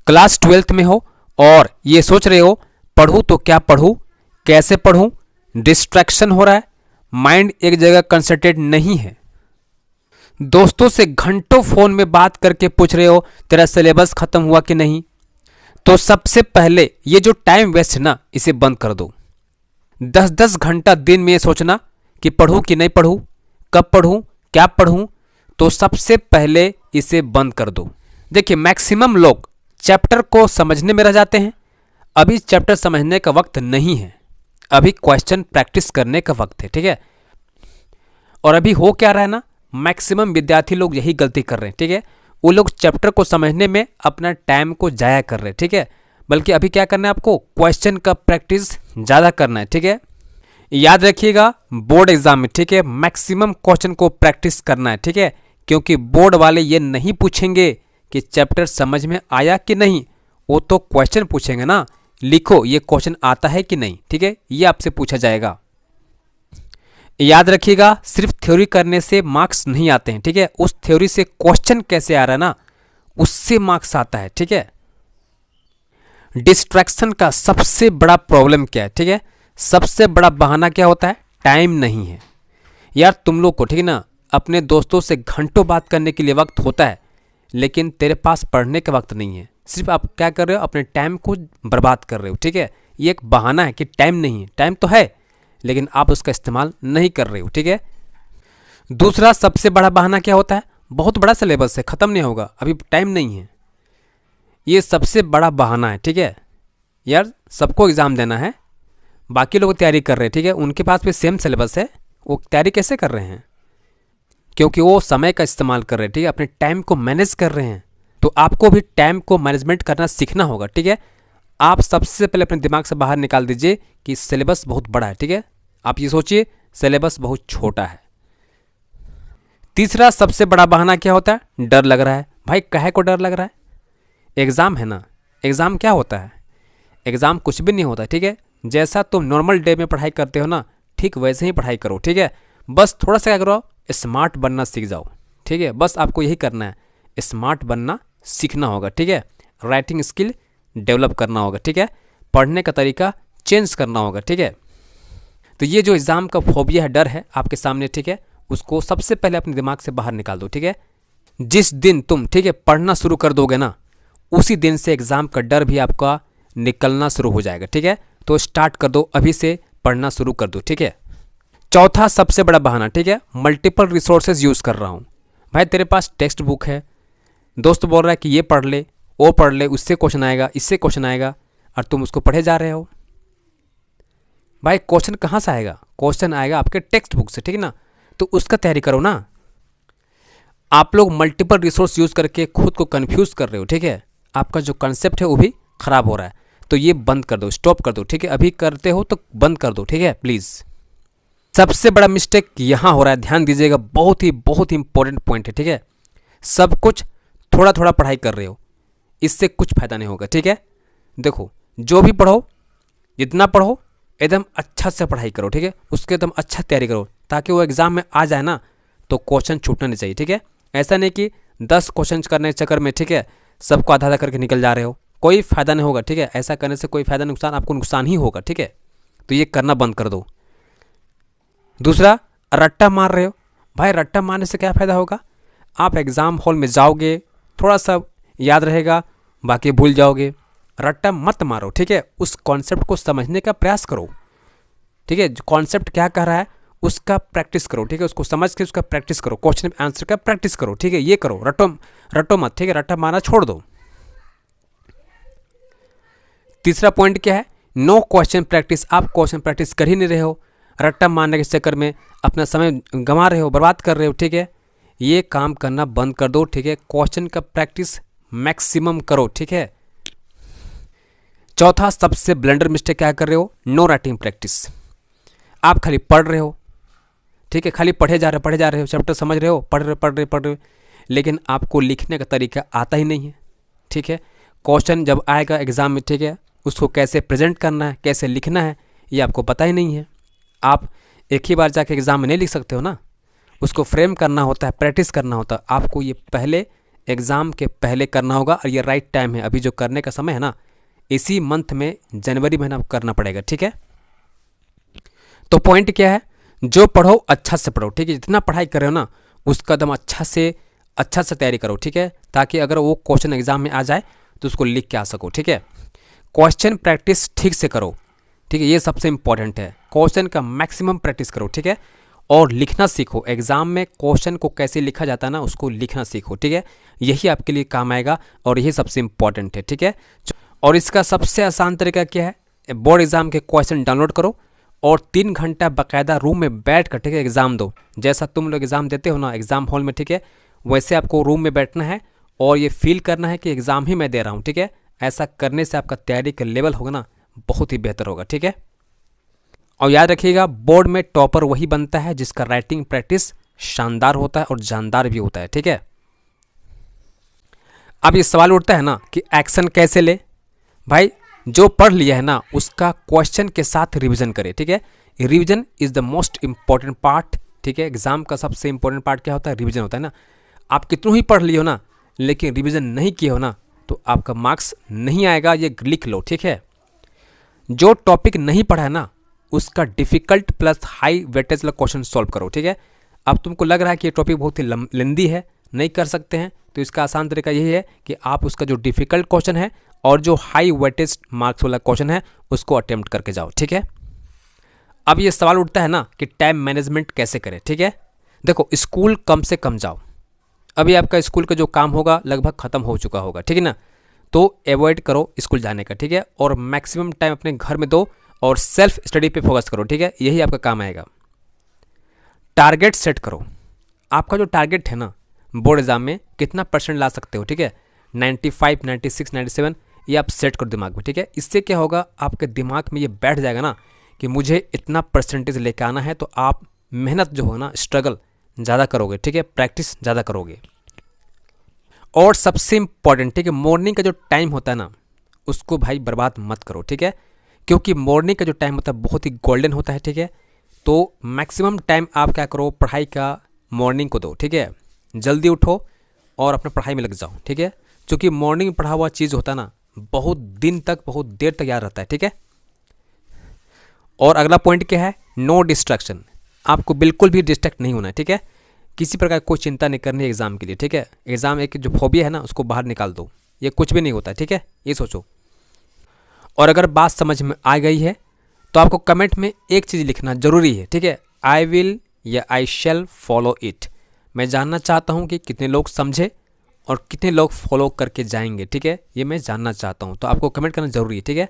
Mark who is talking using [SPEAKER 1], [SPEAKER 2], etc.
[SPEAKER 1] Class 12th में हो और ये सोच रहे हो पढ़ूँ तो क्या पढ़ूँ, कैसे पढ़ूँ, डिस्ट्रैक्शन हो रहा है, माइंड एक जगह कंसंट्रेट नहीं है, दोस्तों से घंटों फोन में बात करके पूछ रहे हो तेरा सिलेबस खत्म हुआ कि नहीं, तो सबसे पहले ये जो टाइम वेस्ट है ना, इसे बंद कर दो। 10-10 घंटा दिन में ये सोचना कि पढ़ूँ कि नहीं पढ़ूँ, कब पढ़ूँ, क्या पढ़ूँ, तो सबसे पहले इसे बंद कर दो। देखिए मैक्सिमम लोग चैप्टर को समझने में रह जाते हैं। अभी चैप्टर समझने का वक्त नहीं है, अभी क्वेश्चन प्रैक्टिस करने का वक्त है, ठीक है। और अभी हो क्या रहा है ना, मैक्सिमम विद्यार्थी लोग यही गलती कर रहे हैं, ठीक है। वो लोग चैप्टर को समझने में अपना टाइम को जाया कर रहे हैं, ठीक है। बल्कि अभी क्या करना है आपको, क्वेश्चन का प्रैक्टिस ज़्यादा करना है, ठीक है। याद रखिएगा बोर्ड एग्जाम में, ठीक है, मैक्सिमम क्वेश्चन को प्रैक्टिस करना है, ठीक है। क्योंकि बोर्ड वाले ये नहीं पूछेंगे कि चैप्टर समझ में आया कि नहीं, वो तो क्वेश्चन पूछेंगे ना, लिखो ये क्वेश्चन आता है कि नहीं, ठीक है, ये आपसे पूछा जाएगा। याद रखिएगा सिर्फ थ्योरी करने से मार्क्स नहीं आते हैं, ठीक है। उस थ्योरी से क्वेश्चन कैसे आ रहा है ना, उससे मार्क्स आता है, ठीक है। डिस्ट्रैक्शन का सबसे बड़ा प्रॉब्लम क्या है, ठीक है, सबसे बड़ा बहाना क्या होता है, टाइम नहीं है। यार तुम लोग को, ठीक है ना, अपने दोस्तों से घंटों बात करने के लिए वक्त होता है, लेकिन तेरे पास पढ़ने का वक्त नहीं है। सिर्फ आप क्या कर रहे हो, अपने टाइम को बर्बाद कर रहे हो, ठीक है। ये एक बहाना है कि टाइम नहीं है, टाइम तो है लेकिन आप उसका इस्तेमाल नहीं कर रहे हो, ठीक है। दूसरा सबसे बड़ा बहाना क्या होता है, बहुत बड़ा सिलेबस है, खत्म नहीं होगा, अभी टाइम नहीं है। ये सबसे बड़ा बहाना है, ठीक है। यार सबको एग्ज़ाम देना है, बाकी लोग तैयारी कर रहे हैं, ठीक है, उनके पास भी सेम सिलेबस है, वो तैयारी कैसे कर रहे हैं, क्योंकि वो समय का इस्तेमाल कर रहे हैं, ठीक है, अपने टाइम को मैनेज कर रहे हैं। तो आपको भी टाइम को मैनेजमेंट करना सीखना होगा, ठीक है। आप सबसे पहले अपने दिमाग से बाहर निकाल दीजिए कि सिलेबस बहुत बड़ा है, ठीक है। आप ये सोचिए सिलेबस बहुत छोटा है। तीसरा सबसे बड़ा बहाना क्या होता है, डर लग रहा है। भाई काहे को डर लग रहा है, एग्ज़ाम है ना। एग्ज़ाम क्या होता है, एग्ज़ाम कुछ भी नहीं होता, ठीक है। जैसा तुम नॉर्मल डे में पढ़ाई करते हो ना, ठीक वैसे ही पढ़ाई करो, ठीक है। बस थोड़ा सा क्या करो, स्मार्ट बनना सीख जाओ, ठीक है। बस आपको यही करना है, स्मार्ट बनना सीखना होगा, ठीक है। राइटिंग स्किल डेवलप करना होगा, ठीक है। पढ़ने का तरीका चेंज करना होगा, ठीक है। तो ये जो एग्ज़ाम का फोबिया है, डर है आपके सामने, ठीक है, उसको सबसे पहले अपने दिमाग से बाहर निकाल दो, ठीक है। जिस दिन तुम, ठीक है, पढ़ना शुरू कर दोगे ना, उसी दिन से एग्ज़ाम का डर भी आपका निकलना शुरू हो जाएगा, ठीक है। तो स्टार्ट कर दो, अभी से पढ़ना शुरू कर दो, ठीक है। चौथा सबसे बड़ा बहाना, ठीक है, मल्टीपल रिसोर्सेज यूज़ कर रहा हूँ। भाई तेरे पास टेक्स्ट बुक है, दोस्त बोल रहा है कि ये पढ़ ले, वो पढ़ ले, उससे क्वेश्चन आएगा, इससे क्वेश्चन आएगा, और तुम उसको पढ़े जा रहे हो। भाई क्वेश्चन कहाँ से आएगा, क्वेश्चन आएगा आपके टेक्स्ट बुक से, ठीक है ना। तो उसका तैयारी करो ना। आप लोग मल्टीपल रिसोर्स यूज़ करके खुद को कंफ्यूज कर रहे हो, ठीक है। आपका जो कंसेप्ट है वो भी ख़राब हो रहा है, तो ये बंद कर दो, स्टॉप कर दो, ठीक है। अभी करते हो तो बंद कर दो, ठीक है, प्लीज़। सबसे बड़ा मिस्टेक यहाँ हो रहा है, ध्यान दीजिएगा, बहुत ही इंपॉर्टेंट पॉइंट है, ठीक है। सब कुछ थोड़ा थोड़ा पढ़ाई कर रहे हो, इससे कुछ फ़ायदा नहीं होगा, ठीक है। देखो जो भी पढ़ो, जितना पढ़ो एकदम अच्छा से पढ़ाई करो, ठीक है, उसके एकदम अच्छा तैयारी करो, ताकि वो एग्ज़ाम में आ जाए ना तो क्वेश्चन छूटना नहीं चाहिए, ठीक है। ऐसा नहीं कि 10 क्वेश्चन करने के चक्कर में, ठीक है, सबको आधा आधा करके निकल जा रहे हो, कोई फ़ायदा नहीं होगा, ठीक है। ऐसा करने से कोई फ़ायदा नुकसान, आपको नुकसान ही होगा, ठीक है। तो ये करना बंद कर दो। दूसरा, रट्टा मार रहे हो। भाई रट्टा मारने से क्या फ़ायदा होगा, आप एग्ज़ाम हॉल में जाओगे, थोड़ा सा याद रहेगा, बाकी भूल जाओगे। रट्टा मत मारो, ठीक है, उस कॉन्सेप्ट को समझने का प्रयास करो, ठीक है। जो कॉन्सेप्ट क्या कह रहा है उसका प्रैक्टिस करो, ठीक है, उसको समझ के उसका प्रैक्टिस करो, क्वेश्चन आंसर का प्रैक्टिस करो, ठीक है। ये करो, रटो मत, ठीक है, रट्टा मारना छोड़ दो। तीसरा पॉइंट क्या है, नो क्वेश्चन प्रैक्टिस। आप क्वेश्चन प्रैक्टिस कर ही नहीं रहे हो, रट्टा मारने के चक्कर में अपना समय गंवा रहे हो, बर्बाद कर रहे हो, ठीक है। ये काम करना बंद कर दो, ठीक है। क्वेश्चन का प्रैक्टिस मैक्सिमम करो, ठीक है। चौथा सबसे ब्लंडर मिस्टेक क्या कर रहे हो, नो राइटिंग प्रैक्टिस। आप खाली पढ़ रहे हो, ठीक है, खाली पढ़े जा रहे हो, चैप्टर समझ रहे हो, पढ़ रहे हो, लेकिन आपको लिखने का तरीका आता ही नहीं है, ठीक है। क्वेश्चन जब आएगा एग्ज़ाम में, ठीक है, उसको कैसे प्रेजेंट करना है, कैसे लिखना है, ये आपको पता ही नहीं है। आप एक ही बार जाके एग्ज़ाम में नहीं लिख सकते हो ना, उसको फ्रेम करना होता है, प्रैक्टिस करना होता है। आपको ये पहले एग्ज़ाम के पहले करना होगा और ये राइट टाइम है, अभी जो करने का समय है ना, इसी मंथ में जनवरी महीना करना पड़ेगा, ठीक है। तो पॉइंट क्या है, जो पढ़ो अच्छा से पढ़ो, ठीक है। जितना पढ़ाई कर रहे हो ना उसका एकदम अच्छा से तैयारी करो, ठीक है, ताकि अगर वो क्वेश्चन एग्जाम में आ जाए तो उसको लिख के आ सको, ठीक है। क्वेश्चन प्रैक्टिस ठीक से करो, ठीक है, ये सबसे इंपॉर्टेंट है। क्वेश्चन का मैक्सिमम प्रैक्टिस करो, ठीक है, और लिखना सीखो। एग्जाम में क्वेश्चन को कैसे लिखा जाता है ना, उसको लिखना सीखो, ठीक है। यही आपके लिए काम आएगा और यही सबसे इंपॉर्टेंट है, ठीक है। और इसका सबसे आसान तरीका क्या है, बोर्ड एग्जाम के क्वेश्चन डाउनलोड करो और 3 घंटा बाकायदा रूम में बैठ कर, ठीक है, एग्ज़ाम दो। जैसा तुम लोग एग्ज़ाम देते हो ना एग्ज़ाम हॉल में, ठीक है, वैसे आपको रूम में बैठना है और ये फील करना है कि एग्ज़ाम ही मैं दे रहा हूँ, ठीक है। ऐसा करने से आपका तैयारी का लेवल होगा ना बहुत ही बेहतर होगा, ठीक है। और याद रखिएगा, बोर्ड में टॉपर वही बनता है जिसका राइटिंग प्रैक्टिस शानदार होता है और जानदार भी होता है, ठीक है। अब ये सवाल उठता है ना कि एक्शन कैसे ले। भाई जो पढ़ लिया है ना उसका क्वेश्चन के साथ रिवीजन करें, ठीक है। Revision is the most important part, ठीक है। एग्जाम का सबसे इंपॉर्टेंट पार्ट क्या होता है, रिवीजन होता है ना। आप कितनों ही पढ़ लिए हो ना लेकिन रिवीजन नहीं किए हो ना तो आपका मार्क्स नहीं आएगा, ये लिख लो, ठीक है। जो टॉपिक नहीं पढ़ा है ना उसका डिफिकल्ट प्लस हाई वेटेज वाला क्वेश्चन सॉल्व करो, ठीक है। अब तुमको लग रहा है कि ये टॉपिक बहुत ही लेंदी है, नहीं कर सकते हैं, तो इसका आसान तरीका यही है कि आप उसका जो डिफिकल्ट क्वेश्चन है और जो हाई वेटेज मार्क्स वाला क्वेश्चन है उसको अटेम्प्ट करके जाओ, ठीक है। अब ये सवाल उठता है ना कि टाइम मैनेजमेंट कैसे करें, ठीक है। देखो स्कूल कम से कम जाओ, अभी आपका स्कूल का जो काम होगा लगभग ख़त्म हो चुका होगा, ठीक है ना। तो अवॉइड करो स्कूल जाने का, ठीक है, और मैक्सिमम टाइम अपने घर में दो और सेल्फ स्टडी पे फोकस करो, ठीक है, यही आपका काम आएगा। टारगेट सेट करो, आपका जो टारगेट है ना बोर्ड एग्जाम में कितना परसेंट ला सकते हो, ठीक है, 95, 96, 97 ये आप सेट करो दिमाग में, ठीक है। इससे क्या होगा, आपके दिमाग में ये बैठ जाएगा ना कि मुझे इतना परसेंटेज लेके आना है, तो आप मेहनत जो हो ना स्ट्रगल ज़्यादा करोगे, ठीक है, प्रैक्टिस ज़्यादा करोगे। और सबसे इंपॉर्टेंट, ठीक है, मॉर्निंग का जो टाइम होता है ना उसको भाई बर्बाद मत करो, ठीक है, क्योंकि मॉर्निंग का जो टाइम होता है बहुत ही गोल्डन होता है, ठीक है। तो मैक्सिमम टाइम आप क्या करो, पढ़ाई का मॉर्निंग को दो, ठीक है। जल्दी उठो और अपने पढ़ाई में लग जाओ, ठीक है, क्योंकि मॉर्निंग में पढ़ा हुआ चीज़ होता है ना बहुत दिन तक बहुत देर तक याद रहता है, ठीक है। और अगला पॉइंट क्या है, नो डिस्ट्रैक्शन, आपको बिल्कुल भी डिस्ट्रैक्ट नहीं होना है, ठीक है। किसी प्रकार कोई चिंता नहीं करनी है एग्ज़ाम के लिए, ठीक है। एग्ज़ाम एक जो फोबिया है ना उसको बाहर निकाल दो, ये कुछ भी नहीं होता है, ठीक है, ये सोचो। और अगर बात समझ में आ गई है तो आपको कमेंट में एक चीज़ लिखना ज़रूरी है, ठीक है, आई विल या आई शैल फॉलो इट। मैं जानना चाहता हूँ कि कितने लोग समझे और कितने लोग फॉलो करके जाएंगे, ठीक है, ये मैं जानना चाहता हूँ, तो आपको कमेंट करना ज़रूरी है, ठीक है।